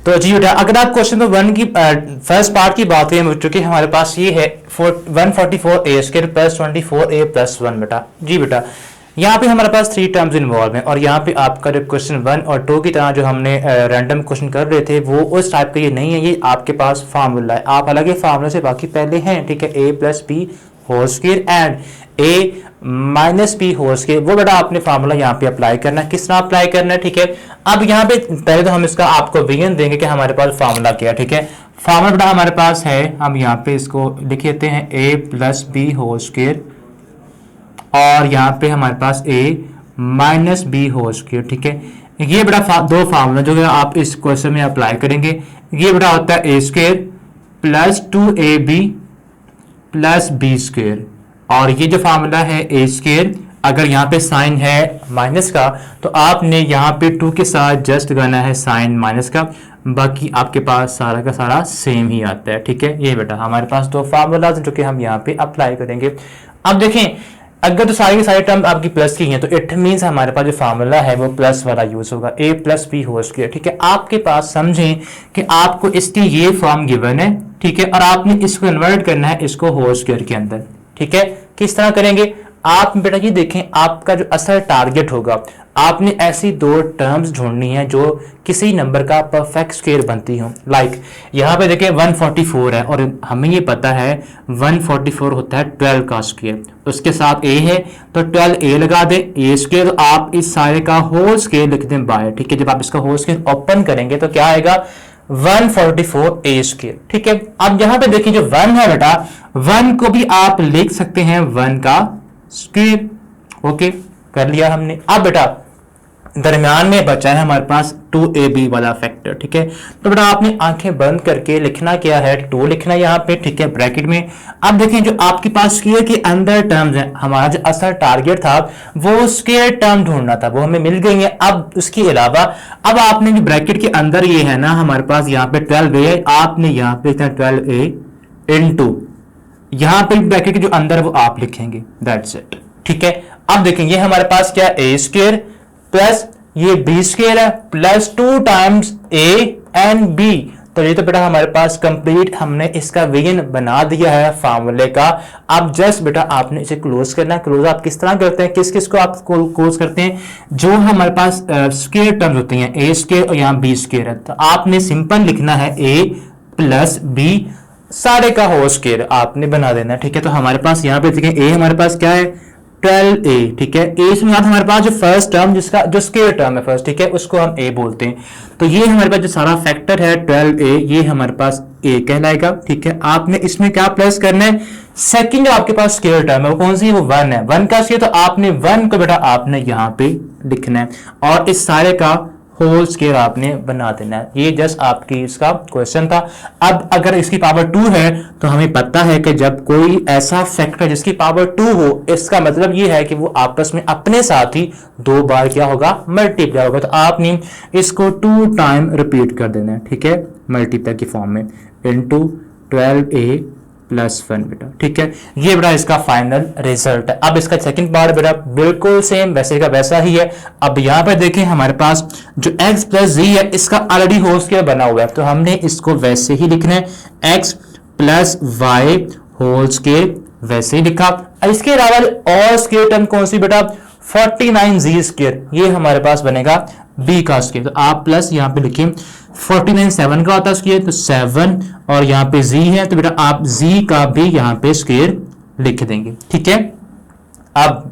तो जी बेटा अगर आप क्वेश्चन नंबर 1 की फर्स्ट पार्ट की बात करें बच्चों की, हमारे पास ये है 144a² प्लस 24a प्लस 1 बेटा। जी बेटा यहाँ पे हमारे पास 3 टर्म्स इन्वॉल्व हैं और यहाँ पे आपका जो क्वेश्चन 1 और 2 की तरह जो हमने रैंडम क्वेश्चन कर रहे थे वो उस टाइप का ये नहीं है। ये आपके पास फार्मूला है, आप अलग फार्मूला से बाकी पहले हैं, ठीक है। a plus B whole square and a minus B whole square, वो बेटा आपने फार्मूला यहाँ पे अप्लाई करना है। किस तरह अप्लाई करना है, ठीक है। अब यहाँ पे पहले तो हम इसका आपको विजन देंगे कि हमारे पास फार्मूला क्या है, ठीक है। फार्मूला बेटा हमारे पास है, हम यहाँ पे इसको लिख लेते हैं a plus B whole square और यहाँ पे हमारे पास a minus B whole square, ठीक है। ये बेटा दो फार्मूला जो आप इस क्वेश्चन में अप्लाई करेंगे, ये बेटा होता है a square plus 2ab plus B square और ये जो फार्मूला है a स्क्वायर, अगर यहाँ पे साइन है माइनस का तो आपने यहाँ पे 2 के साथ जस्ट लगाना है साइन माइनस का, बाकी आपके पास सारा का सारा सेम ही आता है, ठीक है। ये बेटा हमारे पास दो फार्मूला जो कि हम यहाँ पे अप्लाई करेंगे। अब देखें अगर तो सारी की सारी टर्म आपकी प्लस की हैं तो इट मीन्स हमारे पास जो फार्मूला है वो प्लस वाला यूज होगा, a plus B whole square, ठीक है। आपके पास समझें कि आपको इसकी ये फॉर्म गिवन है, ठीक है, और आपने इसको कन्वर्ट करना है इसको होल स्क्वायर के अंदर, ठीक है। किस तरह करेंगे आप बेटा, ये देखें आपका जो असल टारगेट होगा, आपने ऐसी दो टर्म्स ढूंढनी है जो किसी नंबर का परफेक्ट स्क्वायर बनती हो। लाइक यहाँ पे देखें 144 है और हमें ये पता है 144 होता है 12 का स्क्वायर, उसके साथ a है तो 12a लगा दें, a स्क्वायर, तो आप इस सारे का होल स्क्वायर लिख दें बाय, ठीक है। जब आप इसका होल स्क्वायर ओपन करेंगे तो क्या आएगा 144a स्क्वायर, ठीक है। अब यहाँ पे देखिए जो 1 है बेटा, 1 को भी आप लिख सकते हैं 1 का स्क्वायर, ओके कर लिया हमने। अब बेटा दरमियान में बचा है हमारे पास 2ab वाला फैक्टर, ठीक है। तो बेटा आपने आंखें बंद करके लिखना क्या है, 2 लिखना है यहाँ पे, ठीक है, ब्रैकेट में। अब देखें जो आपके पास स्क्वायर के अंदर टर्म्स हैं, हमारा जो असल टारगेट था वो स्क्वायर टर्म ढूंढना था, वो हमें मिल गई है। अब उसके अलावा अब आपने जो ब्रैकेट के अंदर ये है ना हमारे पास यहाँ पे 12a है, आपने यहाँ पे लिखना 12a इंटू यहाँ पे ब्रैकेट के जो अंदर वो आप लिखेंगे, दैट्स इट, ठीक है। अब देखेंगे हमारे पास क्या a स्क्वायर प्लस ये b स्क्वायर है plus 2 times a and b, तो ये तो बेटा हमारे पास कंप्लीट हमने इसका विजन बना दिया है फार्मूले का। अब जस्ट बेटा आपने इसे क्लोज करना है। क्लोज आप किस तरह करते हैं, किस किस को आप क्लोज करते हैं, जो हमारे पास स्क्वायर टर्म्स होती हैं a स्क्वायर और यहाँ b स्क्वायर है, तो आपने सिंपल लिखना है a प्लस b सारे का होल स्क्वायर आपने बना देना है, ठीक है। तो हमारे पास यहाँ पे देखें a हमारे पास क्या है 12a, ठीक है। a से हमारे पास जो फर्स्ट टर्म जिसका जो स्क्वायर टर्म है फर्स्ट, ठीक है, उसको हम a बोलते हैं। तो ये हमारे पास जो सारा फैक्टर है 12a, ये हमारे पास a कहलाएगा, ठीक है। आपने इसमें क्या प्लस करना है, सेकंड जो आपके पास स्क्वायर टर्म है वो कौन सी है, वो 1 है, 1 का स्क्वायर, तो आपने 1 को बेटा आपने यहाँ पे लिखना है और इस सारे का होल स्क्वायर आपने बना देना है। ये जस्ट आपकी इसका क्वेश्चन था। अब अगर इसकी पावर 2 है तो हमें पता है कि जब कोई ऐसा फैक्टर जिसकी पावर 2 हो, इसका मतलब ये है कि वो आपस में अपने साथ ही 2 बार क्या होगा, मल्टीप्लाई होगा। तो आपने इसको 2 टाइम रिपीट कर देना है, ठीक है, मल्टीप्लाई की फॉर्म में, इनटू 12a प्लस 1 बेटा, ठीक है। ये बेटा इसका फाइनल रिजल्ट है। अब इसका सेकंड पार्ट बेटा बिल्कुल सेम वैसे का वैसा ही है। अब यहाँ पर देखें हमारे पास जो x प्लस z है इसका ऑलरेडी होल स्क्वायर बना हुआ है, तो हमने इसको वैसे ही लिखना है, x plus Y whole square वैसे ही लिखा। इसके अलावा और स्क्वायर टर्म कौन सी बेटा, 49z स्क्वायर, ये हमारे पास बनेगा b का स्क्वायर, तो आप प्लस यहाँ पे लिखिए 49 7 का होता है स्क्वायर, तो 7 और यहाँ पे z है तो बेटा आप z का भी यहाँ पे स्क्वायर लिख देंगे, ठीक है। अब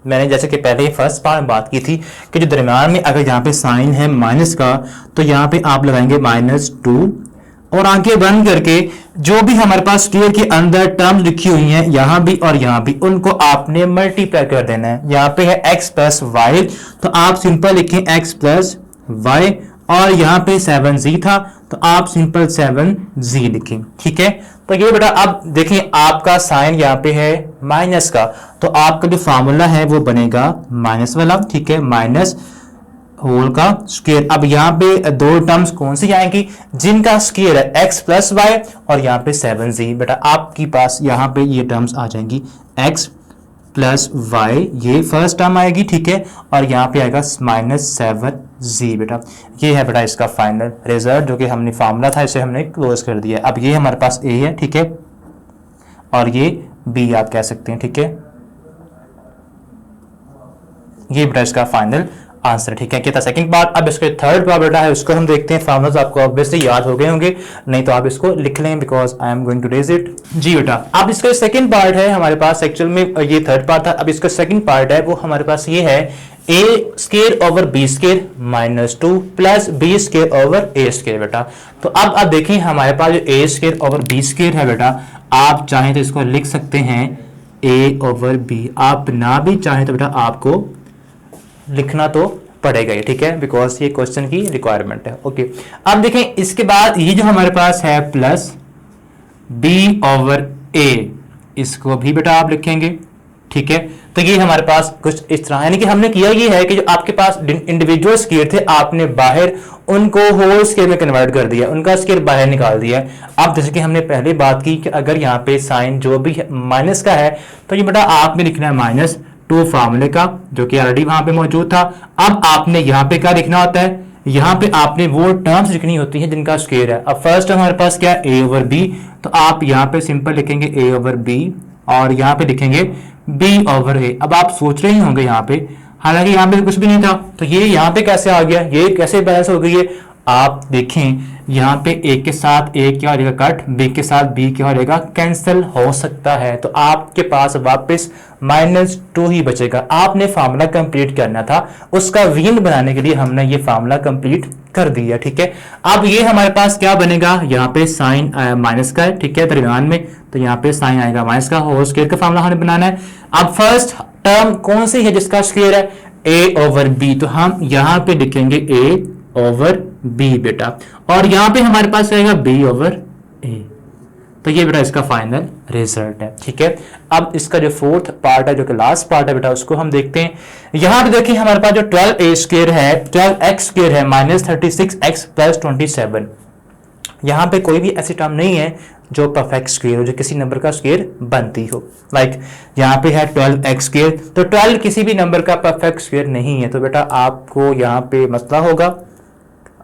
मैंने जैसे कि पहले फर्स्ट पार्ट में बात की थी कि जो दरम्यान में अगर यहाँ पे साइन है माइनस का तो यहाँ पे आप लगाएंगे -2 और आंखें बंद करके जो भी हमारे पास स्क्वायर के अंदर टर्म्स लिखी हुई हैं यहाँ भी और यहाँ भी, उनको आपने मल्टीप्लाई कर देना है। यहाँ पे है x प्लस वाई, तो आप सिंपल लिखें x प्लस वाई और यहाँ पे 7z था तो आप सिंपल 7z लिखें, ठीक है। तो ये बेटा अब देखें आपका साइन यहाँ पे है माइनस का, तो आपका जो फार्मूला है वो बनेगा माइनस वाला, ठीक है, माइनस होल का स्क्वायर। अब यहाँ पे दो टर्म्स कौन सी आएंगी, जिनका स्क्वायर है x प्लस वाई और यहाँ पे 7z, बेटा आपके पास यहाँ पे ये टर्म्स आ जाएंगी x प्लस वाई, ये फर्स्ट टर्म आएगी, ठीक है, और यहाँ पे आएगा -7z जी बेटा, ये है बेटा इसका फाइनल रिजल्ट, जो कि हमने फार्मूला था इसे हमने क्लोज कर दिया। अब ये हमारे पास ए है, ठीक है, और ये बी आप कह सकते हैं, ठीक है। ये बेटा इसका फाइनल आंसर, ठीक है। क्या था सेकंड पार्ट। अब इसके थर्ड पार्ट बेटा है उसको हम देखते हैं। फार्मूलाज आपको ऑब्वियसली याद हो गए होंगे, नहीं तो आप इसको लिख लें because I am going to raise it. जी बेटा, अब इसका सेकंड पार्ट है हमारे पास, एक्चुअल में ये थर्ड पार्ट था, अब इसका सेकंड पार्ट है वो हमारे पास ये है A square over B square minus 2 plus B square over A square बेटा। तो अब आप देखें हमारे पास जो A square over B square है बेटा, आप चाहें तो इसको लिख सकते हैं ए ओवर बी, आप ना भी चाहें तो बेटा आपको लिखना तो पड़ेगा ये, ठीक है, बिकॉज ये क्वेश्चन की रिक्वायरमेंट है। ओके, अब देखें इसके बाद ये जो हमारे पास है प्लस बी ओवर ए, इसको भी बेटा आप लिखेंगे, ठीक है। तो ये हमारे पास कुछ इस तरह, यानी कि हमने किया ये है कि जो आपके पास इंडिविजुअल स्केयर थे आपने बाहर उनको होल स्केयर में कन्वर्ट कर दिया, उनका स्केयर बाहर निकाल दिया। अब जैसे कि हमने पहले बात की कि अगर यहाँ पे साइन जो भी माइनस का है तो ये बेटा आपने लिखना है माइनस 2 फार्मूले का, जो कि ऑलरेडी वहां पे मौजूद था। अब आपने यहाँ पे क्या लिखना होता है, यहाँ पे आपने वो टर्म्स लिखनी होती है जिनका स्केयर है। अब फर्स्ट हमारे पास क्या है ए ओवर बी, तो आप यहाँ पे सिंपल लिखेंगे ए ओवर बी और यहाँ पे लिखेंगे बी ओवर ए। अब आप सोच रहे होंगे यहाँ पे, हालांकि यहाँ पे कुछ भी नहीं था, तो ये यहाँ पे कैसे आ गया, ये कैसे बैलेंस हो गई है। आप देखें यहाँ पे ए के साथ ए क्या हो जाएगा कट, बी के साथ बी क्या हो जाएगा कैंसिल हो सकता है, तो आपके पास वापस -2 ही बचेगा। आपने फार्मूला कंप्लीट करना था, उसका वीन बनाने के लिए हमने ये फार्मूला कंप्लीट कर दिया, ठीक है। अब ये हमारे पास क्या बनेगा, यहाँ पे साइन माइनस का है, ठीक है, दरमियान में, तो यहाँ पे साइन आएगा माइनस का, होल स्क्वायर का फार्मूला हमें बनाना है। अब फर्स्ट टर्म कौन सी है जिसका स्क्वायर है, ए ओवर बी, तो हम यहाँ पे लिखेंगे ए ओवर बी बेटा, और यहाँ पे हमारे पास रहेगा बी ओवर ए। तो ये बेटा इसका फाइनल रिजल्ट है, ठीक है। अब इसका जो फोर्थ पार्ट है, जो कि लास्ट पार्ट है बेटा, उसको हम देखते हैं। यहाँ पे देखिए हमारे पास जो 12a स्क्वायर है, 12x स्क्वायर है माइनस 36x प्लस 27। यहाँ पे कोई भी ऐसी टर्म नहीं है जो परफेक्ट स्क्वायर हो, जो किसी नंबर का स्क्वायर बनती हो। लाइक यहाँ पे है 12x स्क्वायर, तो 12 किसी भी नंबर का परफेक्ट स्क्वायर नहीं है। तो बेटा आपको यहाँ पे मसला होगा,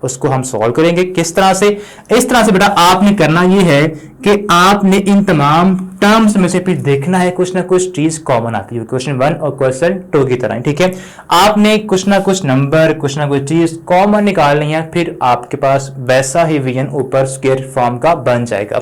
उसको हम सॉल्व करेंगे किस तरह से। इस तरह से बेटा आपने करना ये है कि आपने इन तमाम टर्म्स में से फिर देखना है कुछ ना कुछ चीज कॉमन आती है, क्वेश्चन 1 और क्वेश्चन 2 की तरह, ठीक है। आपने कुछ ना कुछ नंबर, कुछ ना कुछ चीज कॉमन निकालनी है, फिर आपके पास वैसा ही वीएन ऊपर स्क्वायर फॉर्म का बन जाएगा।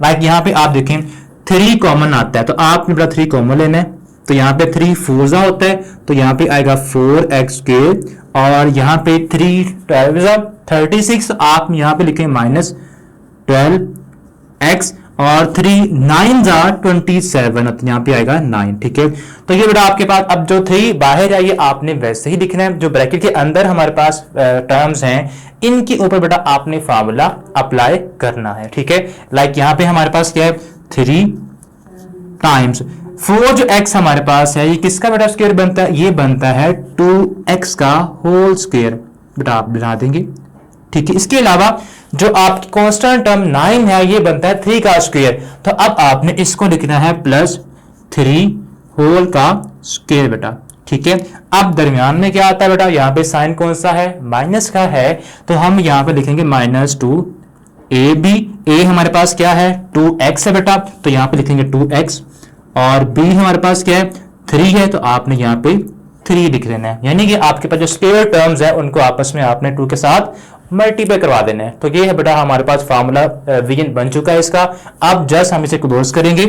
लाइक यहाँ पे आप देखें 3 कॉमन आता है, तो आपने बेटा 3 कॉमन लेना है, तो यहाँ पे 3 फोर्जा होता है, तो यहाँ पे आएगा 4x स्क्वायर, और यहाँ पे 3 12 36, आप यहाँ पे लिखें -12x, और 3 9 27, तो यहाँ पे आएगा 9, ठीक है। तो ये बेटा आपके पास अब जो 3 बाहर है ये आपने वैसे ही लिखना है, जो ब्रैकेट के अंदर हमारे पास टर्म्स हैं इनके ऊपर बेटा आपने फार्मूला अप्लाई करना है, ठीक है। लाइक यहाँ पे हमारे पास क्या है 3 टाइम्स 4 जो x हमारे पास है, ये किसका बेटा स्क्वायर बनता है, ये बनता है 2x का होल स्क्वायर, बेटा आप बना देंगे, ठीक है। इसके अलावा जो आपकी कांस्टेंट टर्म 9 है, ये बनता है 3 का स्क्वायर, तो अब आपने इसको लिखना है +3 होल का स्क्वायर बेटा, ठीक है। अब दरमियान में क्या आता है बेटा, यहाँ पे साइन कौन सा है, माइनस का है, तो हम यहाँ पे लिखेंगे -2 ए बी, ए हमारे पास क्या है 2x है बेटा, तो यहाँ पे लिखेंगे 2x, और b हमारे पास क्या है 3 है, तो आपने यहाँ पे 3 लिख देना है, यानी कि आपके पास जो स्क्वायर टर्म्स है उनको आपस में आपने 2 के साथ मल्टीप्लाई करवा देना है। तो ये है बेटा हमारे पास फार्मूला वीएन बन चुका है इसका। अब जस्ट हम इसे क्लोज करेंगे।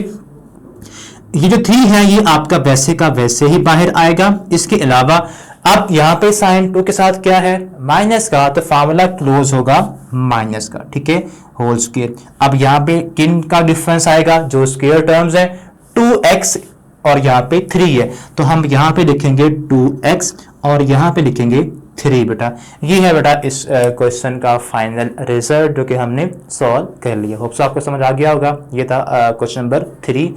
ये जो 3 है ये आपका वैसे का वैसे ही बाहर आएगा। इसके अलावा अब यहाँ पे साइन 2 के साथ क्या है माइनस का, तो फार्मूला क्लोज होगा माइनस का, ठीक है, होल स्क्वायर। अब यहाँ पे किन का डिफरेंस आएगा, जो स्क्वायर टर्म्स है 2x और यहाँ पे 3 है, तो हम यहाँ पे लिखेंगे 2x और यहाँ पे लिखेंगे 3 बेटा। ये है बेटा इस क्वेश्चन का फाइनल रिजल्ट जो कि हमने सॉल्व कर लिया। होप्स आपको समझ आ गया होगा। ये था क्वेश्चन नंबर 3।